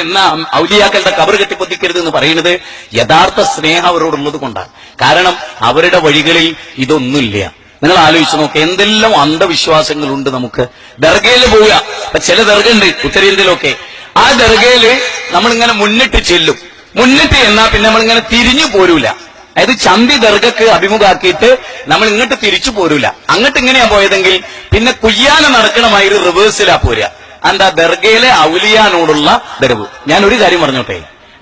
എന്ന ഔലിയാക്കളുടെ കബർ കെട്ടിപ്പൊത്തിക്കരുത് എന്ന് പറയുന്നത് യഥാർത്ഥ സ്നേഹം അവരോടുള്ളത് കൊണ്ടാണ്. കാരണം അവരുടെ വഴികളിൽ ഇതൊന്നുമില്ല. നിങ്ങൾ ആലോചിച്ച് നോക്കുക, എന്തെല്ലാം അന്ധവിശ്വാസങ്ങളുണ്ട് നമുക്ക്. ദർഗയില് പോവുക, ഇപ്പൊ ചില ദർഗുണ്ട് ഉത്തരേന്ത്യയിലൊക്കെ, ആ ദർഗയില് നമ്മളിങ്ങനെ മുന്നിട്ട് ചെല്ലും. മുന്നിട്ട് എന്നാ പിന്നെ നമ്മളിങ്ങനെ തിരിഞ്ഞു പോരൂല. അതായത് ചന്തി ദർഗക്ക് അഭിമുഖാക്കിയിട്ട് നമ്മൾ ഇങ്ങോട്ട് തിരിച്ചു പോരൂല. അങ്ങോട്ട് ഇങ്ങനെയാ പോയതെങ്കിൽ പിന്നെ കുയ്യാന നടക്കണമായൊരു റിവേഴ്സിലാ പോരുക. എന്താ ദർഗയിലെ ഔലിയാനോടുള്ള ദരവ്. ഞാൻ ഒരു കാര്യം പറഞ്ഞോട്ടെ,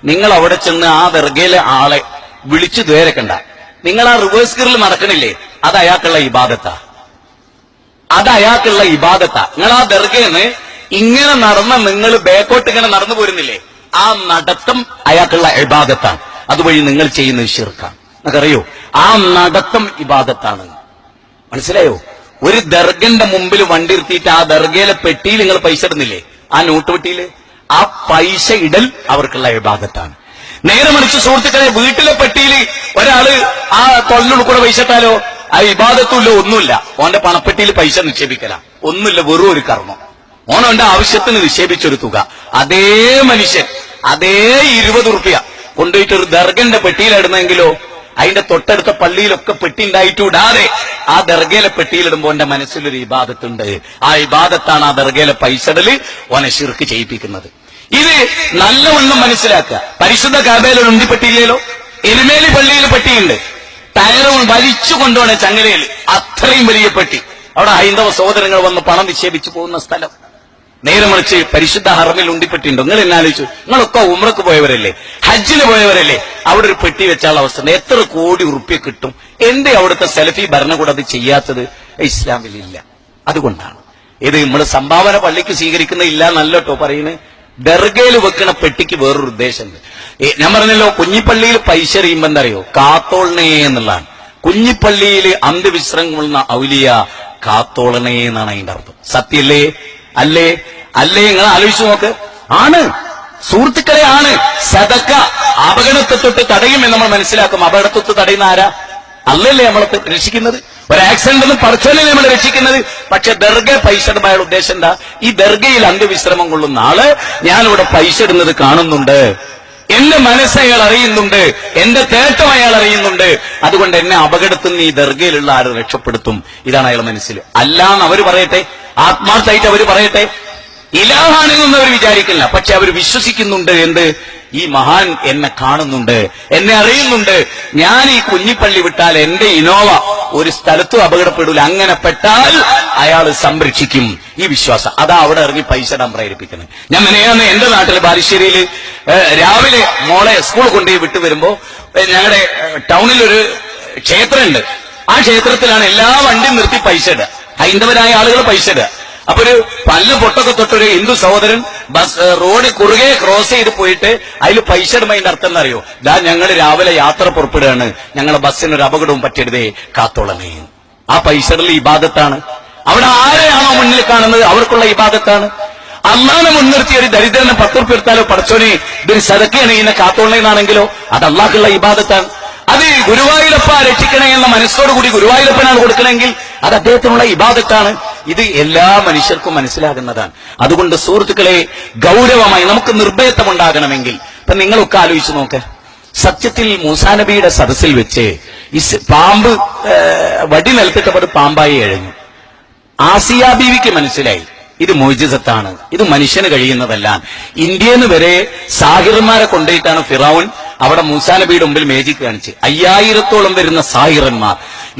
നിങ്ങൾ അവിടെ ചെന്ന് ആ ദർഗയിലെ ആളെ വിളിച്ചു ദ്വേരക്കണ്ട. നിങ്ങൾ ആ റിവേഴ്സ് ഗിയറിൽ നടക്കണില്ലേ, അത് അയാൾക്കുള്ള ഇബാദത്താ. അത് അയാൾക്കുള്ള ഇബാദത്താ. നിങ്ങൾ ആ ദർഗയെന്ന് ഇങ്ങനെ നടന്ന നിങ്ങൾ ബാക്കോട്ട് ഇങ്ങനെ നടന്നു പോരുന്നില്ലേ, ആ നടത്തം അയാൾക്കുള്ള ഇബാദത്താണ്. അതുവഴി നിങ്ങൾ ചെയ്യുന്നത് ശിർക്കാണ്. നിങ്ങൾക്കറിയോ, ആ നടത്തം ഇബാദത്താണ്. മനസ്സിലായോ? ഒരു ദർഗന്റെ മുമ്പിൽ വണ്ടി നിർത്തിയിട്ട് ആ ദർഗയിലെ പെട്ടിയിൽ നിങ്ങൾ പൈസ ഇടുന്നില്ലേ, ആ നോട്ട് പെട്ടിയില്, ആ പൈസ ഇടൽ അവർക്കുള്ള ഇബാദത്താണ്. നേരെ മറിച്ച് സുഹൃത്തുക്കളെ, വീട്ടിലെ പെട്ടിയിൽ ഒരാള് ആ തൊള്ളിനുള്ളിൽ കൂടെ പൈസ ഇട്ടാലോ, ആ ഇബാദത്തുമില്ല, ഒന്നുമില്ല. ഓന്റെ പണപ്പെട്ടിയിൽ പൈസ നിക്ഷേപിക്കല, ഒന്നുമില്ല, വെറും ഒരു കർമ്മം. ഓനോന്റെ ആവശ്യത്തിന് നിക്ഷേപിച്ചൊരു തുക. അതേ മനുഷ്യൻ അതേ 20 റുപ്യ കൊണ്ടുപോയിട്ട് ഒരു ദർഗന്റെ പെട്ടിയിലിടുന്നെങ്കിലോ, അതിന്റെ തൊട്ടടുത്ത പള്ളിയിലൊക്കെ പെട്ടി ഉണ്ടായിട്ട് ഇടാതെ ആ ദർഗയിലെ പെട്ടിയിലിടുമ്പോ എന്റെ മനസ്സിലൊരു ഇബാദത്തുണ്ട്. ആ ഇബാദത്താണ് ആ ദർഗയിലെ പൈസ ഇടല് ഓനെ ശിർക്ക് ചെയ്യിപ്പിക്കുന്നത്. ഇത് നല്ലവണ്ണം മനസ്സിലാക്കുക. പരിശുദ്ധ കഅബയിൽ ഉണ്ടിപ്പെട്ടിയില്ലല്ലോ, എരുമേലി പള്ളിയിൽ പെട്ടിയുണ്ട്. ടയറും വലിച്ചു കൊണ്ടുപോണ ചങ്ങലയിൽ അത്രയും വലിയ പെട്ടി. അവിടെ ഹൈന്ദവ സഹോദരങ്ങൾ വന്ന് പണം നിക്ഷേപിച്ചു പോകുന്ന സ്ഥലം. നേരെ മറിച്ച് പരിശുദ്ധ ഹറമിൽ ഉണ്ടിപ്പെട്ടിയുണ്ടോ? നിങ്ങൾ എന്നെ ആലോചിച്ചു, നിങ്ങളൊക്കെ ഉംറക്ക് പോയവരല്ലേ, ഹജ്ജിന് പോയവരല്ലേ, അവിടെ ഒരു പെട്ടി വെച്ചാലുള്ള അവസ്ഥ എത്ര കോടി ഉറുപ്പ്യ കിട്ടും. എന്തേ അവിടുത്തെ സെലഫി ഭരണകൂടം അത് ചെയ്യാത്തത്? ഇസ്ലാമിലില്ല. അതുകൊണ്ടാണ് ഇത് നമ്മൾ സംഭാവന പള്ളിക്ക് സ്വീകരിക്കുന്ന ഇല്ല നല്ലോട്ടോ പറയുന്നത്. ദർഗയിൽ വെക്കണ പെട്ടിക്ക് വേറൊരു ഉദ്ദേശമുണ്ട്. ഞാൻ പറഞ്ഞല്ലോ, കുഞ്ഞിപ്പള്ളിയിൽ പൈസ എറിയുമ്പോ എന്താ അറിയോ, കാത്തോളണേ എന്നുള്ളതാണ്. കുഞ്ഞിപ്പള്ളിയിൽ അന്ത്യവിശ്രമം കൊള്ളുന്ന ഔലിയ കാത്തോളണേ എന്നാണ് അതിന്റെ അർത്ഥം. സത്യല്ലേ? അല്ലേ? അല്ലേ? നിങ്ങൾ ആലോചിച്ചു നോക്ക്. ആണ് സുഹൃത്തുക്കളെ, ആണ്. സദക്ക അപകടത്തെ തൊട്ട് തടയുമെന്ന് നമ്മൾ മനസ്സിലാക്കും. അപകടത്തൊട്ട് തടയുന്ന ആരാ? അല്ലല്ലേ നമ്മളെ രക്ഷിക്കുന്നത്? ഒരു ആക്സിഡന്റ് ഒന്നും പഠിച്ചല്ലേ നമ്മളെ രക്ഷിക്കുന്നത്? പക്ഷെ ദർഗ പൈസ ഇടുമ്പോൾ ഉദ്ദേശം എന്താ? ഈ ദർഗയിൽ അന്ത്യവിശ്രമം കൊള്ളുന്ന ആള് ഞാനിവിടെ പൈസ ഇടുന്നത് കാണുന്നുണ്ട്, എന്റെ മനസ്സ് അയാൾ അറിയുന്നുണ്ട്, എന്റെ തേട്ടം അയാൾ അറിയുന്നുണ്ട്, അതുകൊണ്ട് എന്നെ അപകടത്തിൽ നിന്ന് ഈ ദർഗയിലുള്ള ആൾ രക്ഷപ്പെടുത്തും. ഇതാണ് അയാൾ മനസ്സിൽ. അല്ലാന്ന് അവര് പറയട്ടെ, ആത്മാർത്ഥമായിട്ട് അവര് പറയട്ടെ, ഇലാഹാണെന്നൊന്നും അവർ വിചാരിക്കില്ല. പക്ഷെ അവർ വിശ്വസിക്കുന്നുണ്ട്. എന്ത്? ഈ മഹാൻ എന്നെ കാണുന്നുണ്ട്, എന്നെ അറിയുന്നുണ്ട്. ഞാൻ ഈ കുഞ്ഞിപ്പള്ളി വിട്ടാൽ എന്റെ ഇനോവ ഒരു സ്ഥലത്തും അപകടപ്പെടില്ല, അങ്ങനെ പെട്ടാൽ അയാൾ സംരക്ഷിക്കും. ഈ വിശ്വാസം അതാ അവിടെ ഇറങ്ങി പൈസ ഇടാൻ പ്രേരിപ്പിക്കുന്നത്. ഞാൻ മെനയാന്ന് എന്റെ നാട്ടിൽ ബാലുശ്ശേരിയിൽ രാവിലെ മോളെ സ്കൂൾ കൊണ്ടുപോയി വിട്ടു വരുമ്പോ ഞങ്ങളുടെ ടൗണിലൊരു ക്ഷേത്രമുണ്ട്. ആ ക്ഷേത്രത്തിലാണ് എല്ലാ വണ്ടിയും നിർത്തി പൈസ ഇടുക, ഹൈന്ദവരായ ആളുകൾ പൈസ ഇടുക. അപ്പൊ ഒരു പല്ല് പൊട്ടൊക്കെ തൊട്ടൊരു ഹിന്ദു സഹോദരൻ ബസ് റോഡ് കുറുകെ ക്രോസ് ചെയ്ത് പോയിട്ട് അതിൽ പൈസ ഇടുമ്പോൾ അതിന്റെ അർത്ഥം എന്നറിയോ? ദാ ഞങ്ങൾ രാവിലെ യാത്ര പുറപ്പെടുകയാണ്, ഞങ്ങളെ ബസ്സിനൊരു അപകടവും പറ്റരുതേ, കാത്തോളമേ. ആ പൈസ ഇടൽ ഇബാദത്താണ്. അവിടെ ആരെയാണോ മുന്നിൽ കാണുന്നത് അവർക്കുള്ള ഇബാദത്താണ്. അള്ളാനെ മുൻനിർത്തി ഒരു ദരിദ്രനെ 10 റുപ്യ എടുത്താലോ, പടച്ചോനെ ഇതൊരു സദക്കയാണ്, ഇതിനെ കാത്തോളേന്നാണെങ്കിലോ, അത് അള്ളാഹ്ക്കുള്ള ഇബാദത്താണ്. അത് ഗുരുവായൂരപ്പ രക്ഷിക്കണേ എന്ന മനസ്സോടുകൂടി ഗുരുവായൂരപ്പനാണ് കൊടുക്കണമെങ്കിൽ അത് അദ്ദേഹത്തിനുള്ള ഇബാദത്താണ്. ഇത് എല്ലാ മനുഷ്യർക്കും മനസ്സിലാകുന്നതാണ്. അതുകൊണ്ട് സുഹൃത്തുക്കളെ, ഗൗരവമായി നമുക്ക് നിർഭയത്വമുണ്ടാകണമെങ്കിൽ ഇപ്പൊ നിങ്ങളൊക്കെ ആലോചിച്ച് നോക്ക്. സത്യത്തിൽ മൂസാ നബിയുടെ സദസ്സിൽ വെച്ച് പാമ്പ് വടി നിലത്തിട്ടപ്പോൾ പാമ്പായി എഴഞ്ഞു. ആസിയ ബീവിക്ക് മനസ്സിലായി ഇത് മുഅ്ജിസത്താണ്, ഇത് മനുഷ്യന് കഴിയുന്നതല്ല. ഇന്ത്യന്ന് വരെ സാഹിറന്മാരെ കൊണ്ടുപോയിട്ടാണ് ഫിറഔൻ അവിടെ മൂസാ നബിയുടെ മുമ്പിൽ മേജിക് കാണിച്ച്. 5000-ഓളം വരുന്ന സാഹിറന്മാർ,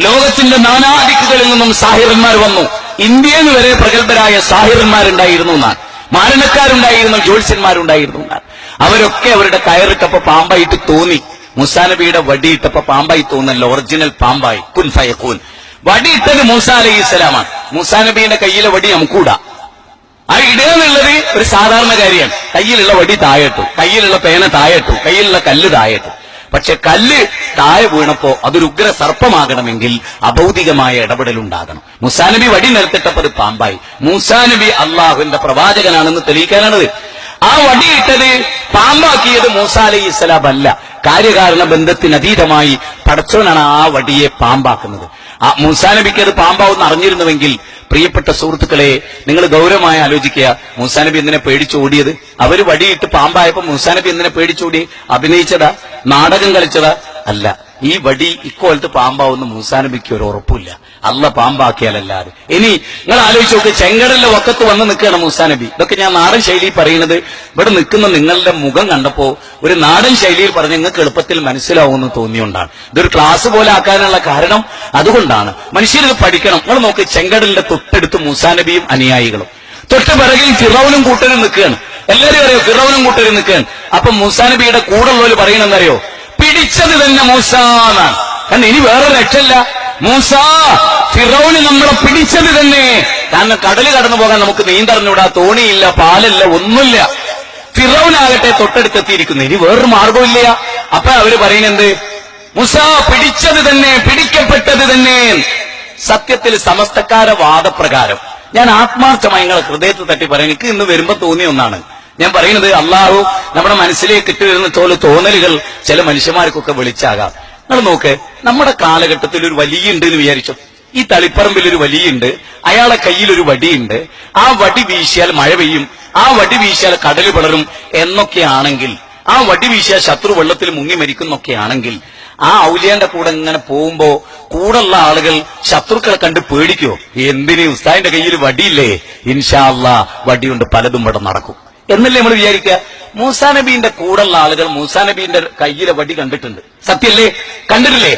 ലോകത്തിന്റെ നാനാദിക്കുകളിൽ നിന്നും സാഹിറന്മാർ വന്നു. ഇന്ത്യന്ന് വരെ പ്രഗത്ഭരായ സാഹിറന്മാരുണ്ടായിരുന്നു എന്നാണ്, മാരണക്കാരുണ്ടായിരുന്നു, ജ്യോത്സ്യന്മാരുണ്ടായിരുന്നു എന്നാണ്. അവരൊക്കെ അവരുടെ കയറിട്ടപ്പോ പാമ്പായിട്ട് തോന്നി. മൂസാ നബിയുടെ വടിയിട്ടപ്പോ പാമ്പായി തോന്നല്ലോ, ഒറിജിനൽ പാമ്പായി. കുൻ ഫയകൂൻ. വടിയിട്ടത് മൂസാ അലൈഹിസ്സലാമാണ്. മൂസാ നബിയുടെ കയ്യിലെ വടി നമുക്കൂടാ. ആ ഇടുക എന്നുള്ളത് ഒരു സാധാരണ കാര്യമാണ്. കയ്യിലുള്ള വടി താഴെട്ടു, കയ്യിലുള്ള പേന താഴെട്ടു, കയ്യിലുള്ള കല്ല് താഴെട്ടു. പക്ഷെ കല്ല് താഴെ വീണപ്പോ അതൊരു ഉഗ്ര സർപ്പമാകണമെങ്കിൽ അഭൗതികമായ ഇടപെടലുണ്ടാകണം. മൂസാ നബി വടി നിലത്തിട്ടപ്പോൾ അത് പാമ്പായി. മൂസാ നബി അള്ളാഹുവിന്റെ പ്രവാചകനാണെന്ന് തെളിയിക്കാനാണത്. ആ വടിയിട്ടത് പാമ്പാക്കിയത് മൂസാ അലൈഹിസ്സലാം അല്ല. കാര്യകാരണ ബന്ധത്തിനതീതമായി പടച്ചോനാണ് ആ വടിയെ പാമ്പാക്കുന്നത്. ആ മൂസാ നബിക്ക് അത് പാമ്പാവെന്ന് അറിഞ്ഞിരുന്നുവെങ്കിൽ പ്രിയപ്പെട്ട സുഹൃത്തുക്കളെ, നിങ്ങൾ ഗൗരവമായി ആലോചിക്കുക. മൂസാ നബി എന്തിനെ പേടിച്ചോടിയത്? അവര് വടിയിട്ട് പാമ്പായപ്പോ മൂസാ നബി എന്തിനെ പേടിച്ചോടി? അഭിനയിച്ചതാ? നാടകം കളിച്ചതാ? അല്ല. ഈ വടി ഇക്കോലത്ത് പാമ്പാവുന്ന മൂസാ നബിക്ക് ഒരു ഉറപ്പില്ല, അല്ല പാമ്പാക്കിയാലല്ലാതെ. ഇനി നിങ്ങൾ ആലോചിച്ച് നോക്ക്, ചെങ്കടലിന്റെ വക്കത്ത് വന്ന് നിൽക്കുകയാണ് മൂസാ നബി. ഇതൊക്കെ ഞാൻ നാടൻ ശൈലിയിൽ പറയുന്നത്. ഇവിടെ നിൽക്കുന്ന നിങ്ങളുടെ മുഖം കണ്ടപ്പോ ഒരു നാടൻ ശൈലിയിൽ പറഞ്ഞ് നിങ്ങൾക്ക് എളുപ്പത്തിൽ മനസ്സിലാവുമെന്ന് തോന്നിയോണ്ടാണ്. ഇതൊരു ക്ലാസ് പോലെ ആക്കാനുള്ള കാരണം അതുകൊണ്ടാണ്. മനുഷ്യരിത് പഠിക്കണം. നിങ്ങൾ നോക്ക്, ചെങ്കടലിന്റെ തൊട്ടടുത്ത് മൂസാ നബിയും അനുയായികളും, തൊട്ട് പിറകിൽ ഫിറൗനും കൂട്ടരും നിൽക്കുകയാണ്. എല്ലാവരും അറിയോ ഫിറൗനും കൂട്ടരും നിൽക്കുകയാണ്. അപ്പൊ മൂസാ നബിയുടെ കൂടെ ഉള്ളവര് പറയണെന്നറിയോ? പിടിച്ചത് തന്നെ മൂസാ എന്നാണ്. കാരണം ഇനി വേറെ രക്ഷയില്ല. മൂസാ, ഫിറൗന് നമ്മളെ പിടിച്ചത് തന്നെ. കാരണം കടല് കടന്നു പോകാൻ നമുക്ക് നീന്തറിഞ്ഞൂടാ, തോണിയില്ല, പാലില്ല, ഒന്നുമില്ല. ഫിറൗനാകട്ടെ തൊട്ടടുത്തെത്തിയിരിക്കുന്നു, ഇനി വേറൊരു മാർഗമില്ല. അപ്പൊ അവര് പറയുന്നത് മൂസാ പിടിച്ചത് തന്നെ, പിടിക്കപ്പെട്ടത് തന്നെ. സത്യത്തിൽ സമസ്തക്കാര വാദപ്രകാരം ഞാൻ ആത്മാർത്ഥമായി നിങ്ങളെ ഹൃദയത്തിൽ തട്ടി പറയാൻ എനിക്ക് ഇന്ന് വരുമ്പോ തോന്നിയ ഒന്നാണ് ഞാൻ പറയുന്നത്. അള്ളാഹു നമ്മുടെ മനസ്സിലേക്ക് ഇട്ടുവരുന്ന തോന്നലുകൾ ചില മനുഷ്യന്മാർക്കൊക്കെ വിളിച്ചാകാം. നിങ്ങൾ നോക്ക്, നമ്മുടെ കാലഘട്ടത്തിൽ ഒരു വലിയുണ്ട് എന്ന് വിചാരിച്ചു. ഈ തളിപ്പറമ്പിൽ ഒരു വലിയുണ്ട്, അയാളെ കയ്യിൽ ഒരു വടിയുണ്ട്. ആ വടി വീശിയാൽ മഴ പെയ്യും, ആ വടി വീശിയാൽ കടല് പിളരും എന്നൊക്കെയാണെങ്കിൽ, ആ വടി വീശിയാൽ ശത്രു വെള്ളത്തിൽ മുങ്ങി മരിക്കുന്നൊക്കെയാണെങ്കിൽ, ആ ഔലിയാന്റെ കൂടെ ഇങ്ങനെ പോകുമ്പോ കൂടെയുള്ള ആളുകൾ ശത്രുക്കളെ കണ്ട് പേടിക്കോ? എന്തിന്, ഉസ്താദിന്റെ കയ്യിൽ വടിയില്ലേ, ഇൻഷാ അല്ലാ വടിയുണ്ട്, പലതും ഇവിടെ നടക്കും എന്നല്ലേ നമ്മൾ വിചാരിക്കുക. മൂസാ നബീന്റെ കൂടെയുള്ള ആളുകൾ മൂസാ നബീന്റെ കയ്യിലെ വടി കണ്ടിട്ടുണ്ട്. സത്യല്ലേ? കണ്ടിട്ടില്ലേ?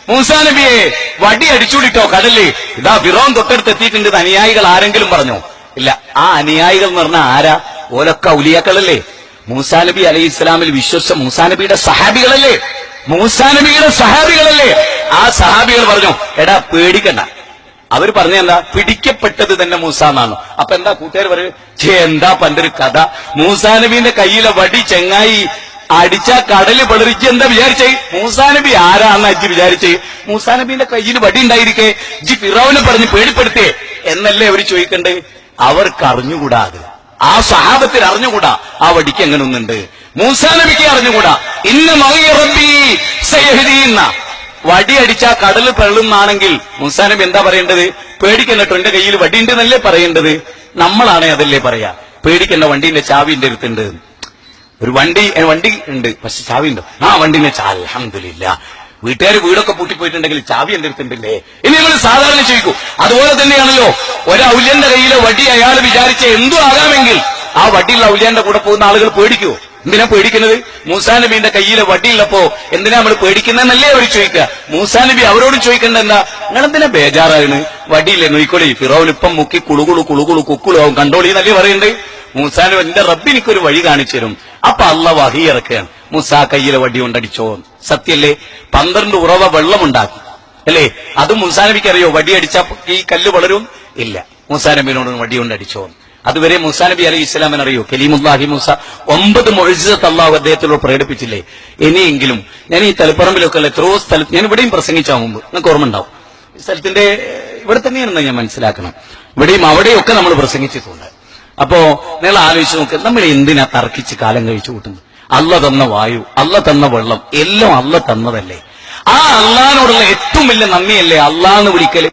മൂസാ നബിയെ വടി അടിച്ചുവിട്ടോ കടലിൽ, ഇതാ ഫിറോൻ തൊട്ടടുത്ത് എത്തിയിട്ടുണ്ട്. അനുയായികൾ ആരെങ്കിലും പറഞ്ഞോ? ഇല്ല. ആ അനുയായികൾ എന്ന് പറഞ്ഞാൽ ആരാ? ഓലൊക്കെ ഔലിയാക്കളല്ലേ? മൂസാ നബി അലൈഹി ഇസ്ലാമിൽ വിശ്വസിച്ച മൂസാ നബിയുടെ സഹാബികളല്ലേ? മൂസാ നബിയുടെ സഹാബികളല്ലേ? ആ സഹാബികൾ പറഞ്ഞു, എടാ പേടിക്കണ്ട. അവര് പറഞ്ഞ എന്താ? പിടിക്കപ്പെട്ടത് തന്നെ മൂസ എന്നാണ്. അപ്പൊ എന്താ കൂട്ടുകാർ പറയും, എന്താ പണ്ടൊരു കഥ, മൂസാ നബീന്റെ കയ്യിലെ വടി ചെങ്ങായി അടിച്ച കടല് പിളറിച്ച് എന്താ വിചാരിച്ചേ? മൂസാ നബി ആരാന്ന് അജ്ജി വിചാരിച്ചേ? മൂസാ നബീന്റെ കയ്യിൽ വടി ഉണ്ടായിരിക്കെ ജി ഫിറൗനെ പറഞ്ഞ് പേടിപ്പെടുത്തേ എന്നല്ലേ അവര് ചോദിക്കണ്ടേ? അവർക്ക് അറിഞ്ഞുകൂടാതെ, ആ സഹാബത്തിൽ അറിഞ്ഞുകൂടാ ആ വടിക്ക് എങ്ങനെ ഒന്നുണ്ട്. മൂസാ നബിക്ക് അറിഞ്ഞുകൂടാ. ഇന്ന മഅഇ റബ്ബി സയഹ്ദീന. വടി അടിച്ചാ കടല് പെള്ളുന്നാണെങ്കിൽ മൂസാ നബി എന്താ പറയേണ്ടത്? പേടിക്കല്ലോ, എന്റെ കയ്യിൽ വടി ഉണ്ട് എന്നല്ലേ പറയേണ്ടത്. നമ്മളാണേ അതല്ലേ പറയാ, പേടിക്കണ്ട, വണ്ടീന്റെ ചാവി എന്റെ അടുത്തുണ്ട്. ഒരു വണ്ടി ഉണ്ട്, പക്ഷെ ചാവി ഉണ്ടോ? ആ വണ്ടിന്റെ ചാവി അൽഹംദുലില്ലാ. വീട്ടുകാർ വീടൊക്കെ പൂട്ടിപ്പോയിട്ടുണ്ടെങ്കിൽ ചാവി എന്റെ അടുത്തുണ്ടല്ലേ ഇനി നിങ്ങൾ സാധാരണ ചോദിക്കൂ. അതുപോലെ തന്നെയാണല്ലോ, ഒരു ഔല്യന്റെ കയ്യിലെ വടി അയാൾ വിചാരിച്ച എന്തു ആകാമെങ്കിൽ ആ വടിയുള്ള ഔല്യന്റെ കൂടെ പോകുന്ന ആളുകൾ പേടിക്കുവോ? എന്തിനാ പേടിക്കുന്നത്? മൂസാ നബീന്റെ കയ്യിലെ വടിയുള്ളപ്പോ എന്തിനാ നമ്മൾ പേടിക്കുന്നതെന്നല്ലേ അവർ ചോദിക്കുക. മൂസാ നബി അവരോട് ചോദിക്കേണ്ട എന്താ, നിങ്ങളെന്തിനാ ബേജാറാണ്? വടിയില്ലേ, നോയിക്കോളി, ഫിറൗൻ ഇപ്പം മുക്കി കുളുകുളു കുളുകുളു കുക്കുളാവും, കണ്ടോളി എന്നല്ലേ പറയണ്ടേ. മൂസാ നബി, എന്റെ റബ്ബ് എനിക്കൊരു വഴി കാണിച്ചു തരും. അപ്പൊ അള്ളാഹ് വഹി ഇറക്കുകയാണ്, മൂസാ കയ്യിലെ വടി കൊണ്ടടിച്ചോ. സത്യല്ലേ? 12 ഉറവ വെള്ളമുണ്ടാക്കി അല്ലേ? അതും മൂസാ നബിക്ക് അറിയോ? വടി അടിച്ചാ ഈ കല്ല് വളരും? ഇല്ല. മൂസാ നബിനോട് വടി കൊണ്ടടിച്ചോ. അതുവരെ മൂസാ നബി അലൈഹി ഇസ്ലാമിന് അറിയോ? കലീമുല്ലാഹി മൂസ 9 മുഅ്ജിസത്ത് അല്ലാഹു അദ്ദേഹത്തിലൂടെ പ്രകടിപ്പിച്ചില്ലേ? ഇനിയെങ്കിലും ഞാൻ ഈ തലപ്പറമ്പിലൊക്കെ ഉള്ള എത്രയോ സ്ഥലത്ത് ഞാൻ ഇവിടെയും പ്രസംഗിച്ചാൽ മുമ്പ് നിങ്ങൾക്ക് ഓർമ്മ ഉണ്ടാവും. ഈ സ്ഥലത്തിന്റെ ഇവിടെ തന്നെയാണെന്ന് ഞാൻ മനസ്സിലാക്കണം. ഇവിടെയും അവിടെയൊക്കെ നമ്മൾ പ്രസംഗിച്ചിട്ടുണ്ട്. അപ്പോ നിങ്ങൾ ആലോചിച്ച് നോക്ക്, നമ്മൾ എന്തിനാ തർക്കിച്ച് കാലം കഴിച്ചു കൂട്ടുന്നത്? അള്ള തന്ന വായു, അള്ള തന്ന വെള്ളം എല്ലാം അള്ള തന്നതല്ലേ? ആ അള്ളാനോടുള്ള ഏറ്റവും വലിയ നന്ദിയല്ലേ അള്ളാന്ന് വിളിക്കല്?